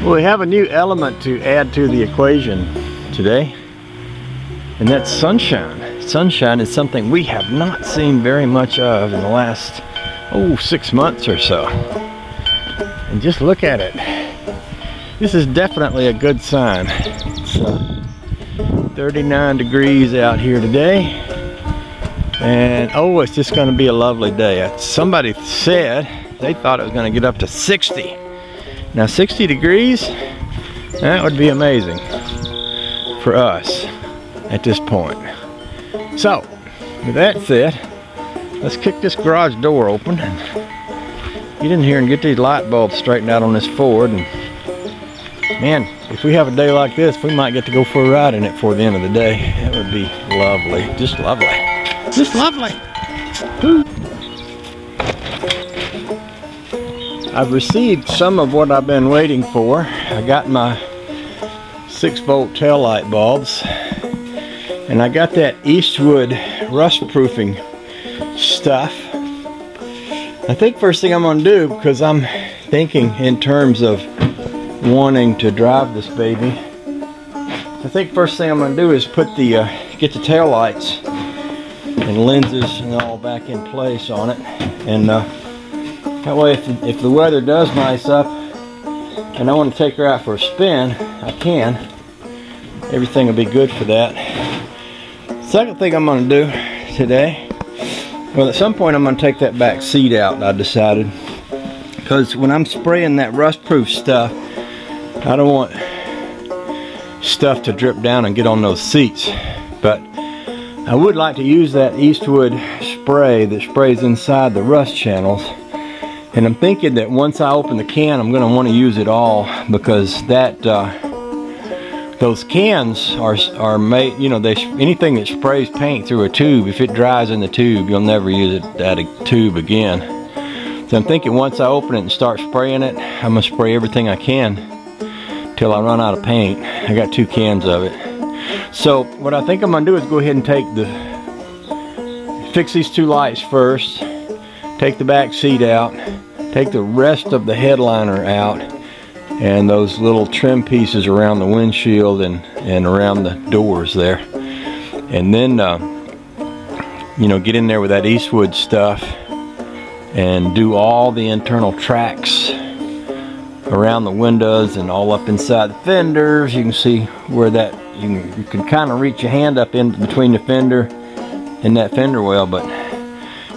Well, we have a new element to add to the equation today, and that's sunshine. Sunshine is something we have not seen very much of in the last 6 months or so. And just look at it. This is definitely a good sign. It's 39 degrees out here today, and it's just going to be a lovely day. Somebody said they thought it was going to get up to 60. Now 60 degrees, that would be amazing for us at this point. So with that said, let's kick this garage door open and get in here and get these light bulbs straightened out on this Ford. And man, if we have a day like this, we might get to go for a ride in it before the end of the day. That would be lovely. Just lovely. Just lovely. Woo. I've received some of what I've been waiting for. I got my 6-volt tail light bulbs, and I got that Eastwood rust proofing stuff. I think first thing I'm going to do, because I'm thinking in terms of wanting to drive this baby, I think first thing I'm going to do is put get the tail lights and lenses and all back in place on it, and that way if the weather does nice up and I want to take her out for a spin, I can. Everything will be good for that. Second thing I'm going to do today, well, at some point I'm going to take that back seat out, I decided, because when I'm spraying that rust proof stuff, I don't want stuff to drip down and get on those seats. But I would like to use that Eastwood spray that sprays inside the rust channels, and I'm thinking that once I open the can, I'm going to want to use it all, because that those cans are made, you know, anything that sprays paint through a tube, if it dries in the tube, you'll never use it at a tube again. So I'm thinking once I open it and start spraying it, I'm going to spray everything I can till I run out of paint. I got 2 cans of it. So what I think I'm going to do is go ahead and fix these 2 lights first, take the back seat out, take the rest of the headliner out, and those little trim pieces around the windshield and around the doors there, and then you know, get in there with that Eastwood stuff and do all the internal tracks around the windows and all up inside the fenders. You can see where that you can kind of reach your hand up in between the fender and that fender well, but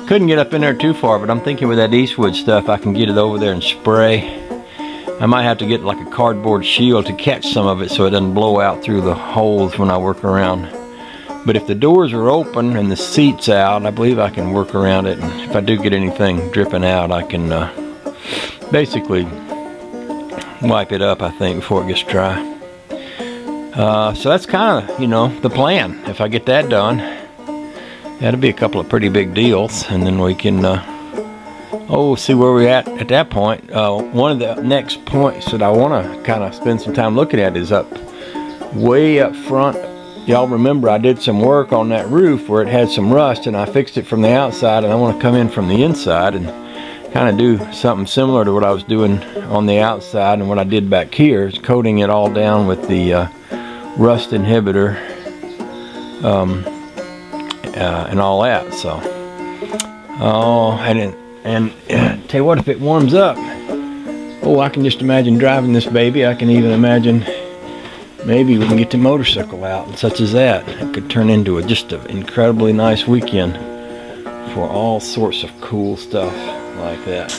couldn't get up in there too far. But I'm thinking with that Eastwood stuff, I can get it over there and spray. I might have to get like a cardboard shield to catch some of it so it doesn't blow out through the holes when I work around. But if the doors are open and the seat's out, I believe I can work around it. And if I do get anything dripping out, I can basically wipe it up, I think, before it gets dry. So that's kind of, you know, the plan. If I get that done, that'll be a couple of pretty big deals, and then we can see where we're at that point. One of the next points that I want to kind of spend some time looking at is way up front. Y'all remember I did some work on that roof where it had some rust, and I fixed it from the outside, and I want to come in from the inside and kind of do something similar to what I was doing on the outside, and what I did back here is coating it all down with the rust inhibitor and all that. So and tell you what, if it warms up, I can just imagine driving this baby. I can even imagine maybe we can get the motorcycle out, and such as that. It could turn into just an incredibly nice weekend for all sorts of cool stuff like that.